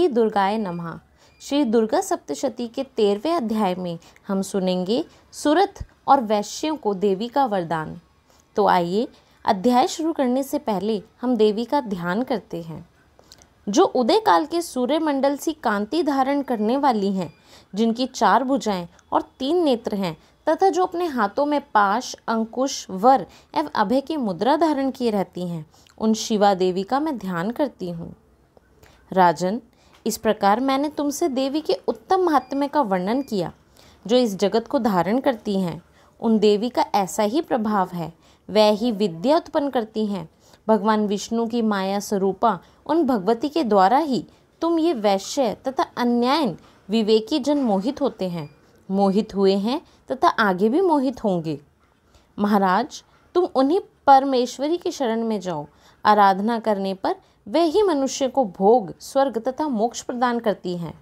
दुर्गाय नमः। श्री दुर्गा सप्तशती के 13वें अध्याय में हम सुनेंगे सुरथ और वैश्यों को देवी का वरदान। तो आइए अध्याय शुरू करने से पहले हम देवी का ध्यान करते हैं। जो उदय काल के सूर्यमंडल सी कांति धारण करने वाली हैं, जिनकी 4 भुजाएं और 3 नेत्र हैं, तथा जो अपने हाथों में पाश, अंकुश, वर एवं अभय की मुद्रा धारण किए रहती हैं, उन शिवा देवी का मैं ध्यान करती हूँ। राजन, इस प्रकार मैंने तुमसे देवी के उत्तम महात्म्य का वर्णन किया, जो इस जगत को धारण करती हैं। उन देवी का ऐसा ही प्रभाव है, वह ही विद्या उत्पन्न करती हैं। भगवान विष्णु की माया स्वरूपा उन भगवती के द्वारा ही तुम ये वैश्य तथा अन्यायन विवेकी जन मोहित होते हैं, मोहित हुए हैं तथा आगे भी मोहित होंगे। महाराज, तुम उन्हीं परमेश्वरी की शरण में जाओ। आराधना करने पर वह ही मनुष्य को भोग, स्वर्ग तथा मोक्ष प्रदान करती हैं।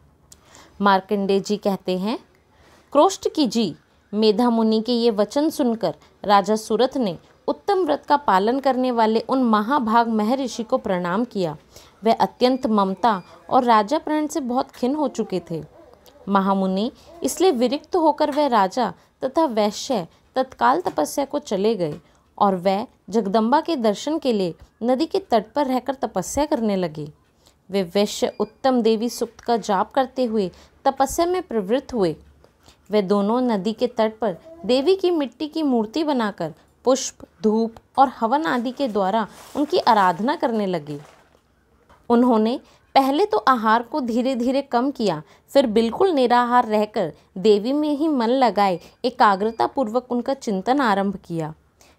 मार्कंडेय जी कहते हैं, क्रोष्टकी जी, मेधा मुनि के ये वचन सुनकर राजा सुरथ ने उत्तम व्रत का पालन करने वाले उन महाभाग महर्षि को प्रणाम किया। वह अत्यंत ममता और राजा प्रण से बहुत खिन्न हो चुके थे। महामुनि इसलिए विरक्त होकर वह राजा तथा वैश्य तत्काल तपस्या को चले गए और वह जगदम्बा के दर्शन के लिए नदी के तट पर रहकर तपस्या करने लगे। वे वैश्य उत्तम देवी सूक्त का जाप करते हुए तपस्या में प्रवृत्त हुए। वे दोनों नदी के तट पर देवी की मिट्टी की मूर्ति बनाकर पुष्प, धूप और हवन आदि के द्वारा उनकी आराधना करने लगे। उन्होंने पहले तो आहार को धीरे धीरे कम किया, फिर बिल्कुल निराहार रहकर देवी में ही मन लगाए एकाग्रता पूर्वक उनका चिंतन आरंभ किया।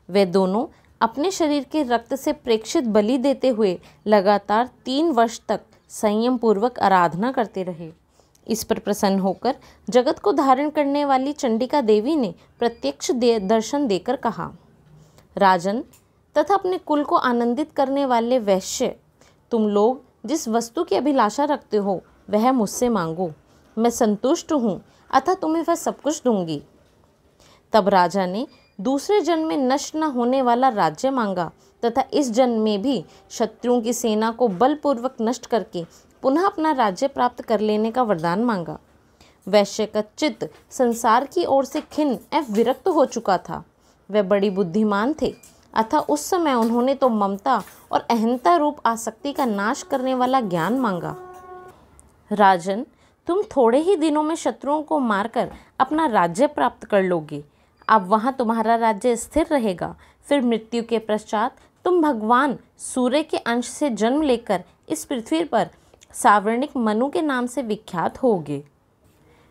वे दोनों अपने शरीर के रक्त से प्रेक्षित बलि देते हुए लगातार 3 वर्ष तक संयम पूर्वक आराधना करते रहे। इस पर प्रसन्न होकर जगत को धारण करने वाली चंडिका देवी ने प्रत्यक्ष दर्शन देकर कहा, राजन तथा अपने कुल को आनंदित करने वाले वैश्य, तुम लोग जिस वस्तु की अभिलाषा रखते हो वह मुझसे मांगो, मैं संतुष्ट हूँ, अतः तुम्हें वह सब कुछ दूंगी। तब राजा ने दूसरे जन्म में नष्ट न होने वाला राज्य मांगा तथा इस जन्म में भी शत्रुओं की सेना को बलपूर्वक नष्ट करके पुनः अपना राज्य प्राप्त कर लेने का वरदान मांगा। वैश्य का चित्त संसार की ओर से खिन्न एवं विरक्त हो चुका था। वे बड़ी बुद्धिमान थे, अतः उस समय उन्होंने तो ममता और अहंता रूप आसक्ति का नाश करने वाला ज्ञान मांगा। राजन, तुम थोड़े ही दिनों में शत्रुओं को मारकर अपना राज्य प्राप्त कर लोगे। अब वहाँ तुम्हारा राज्य स्थिर रहेगा। फिर मृत्यु के पश्चात तुम भगवान सूर्य के अंश से जन्म लेकर इस पृथ्वी पर सावर्णिक मनु के नाम से विख्यात होगे।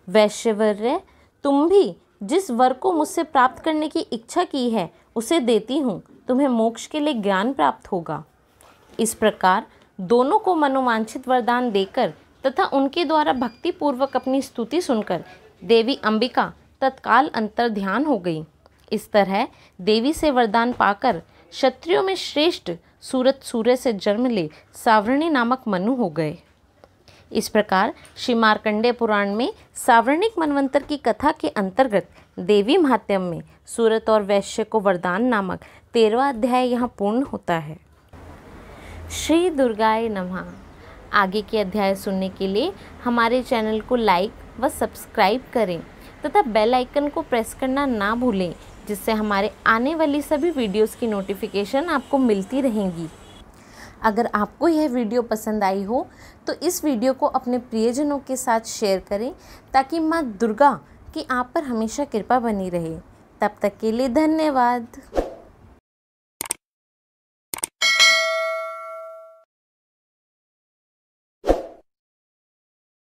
वैश्यवर्य, तुम भी जिस वर को मुझसे प्राप्त करने की इच्छा की है उसे देती हूँ। तुम्हें मोक्ष के लिए ज्ञान प्राप्त होगा। इस प्रकार दोनों को मनोवांछित वरदान देकर तथा उनके द्वारा भक्ति पूर्वक अपनी स्तुति सुनकर देवी अंबिका तत्काल अंतर ध्यान हो गई। इस तरह देवी से वरदान पाकर क्षत्रियों में श्रेष्ठ सूरत सूर्य से जन्म ले सावर्णी नामक मनु हो गए। इस प्रकार श्री मार्कंडेय पुराण में सावर्णिक मनवंतर की कथा के अंतर्गत देवी महात्म्य में सूरत और वैश्य को वरदान नामक 13वां अध्याय यहाँ पूर्ण होता है। श्री दुर्गाय नमः। आगे के अध्याय सुनने के लिए हमारे चैनल को लाइक व सब्सक्राइब करें तथा बेल आइकन को प्रेस करना ना भूलें, जिससे हमारे आने वाली सभी वीडियोस की नोटिफिकेशन आपको मिलती रहेंगी। अगर आपको यह वीडियो पसंद आई हो तो इस वीडियो को अपने प्रियजनों के साथ शेयर करें, ताकि माँ दुर्गा की आप पर हमेशा कृपा बनी रहे। तब तक के लिए धन्यवाद।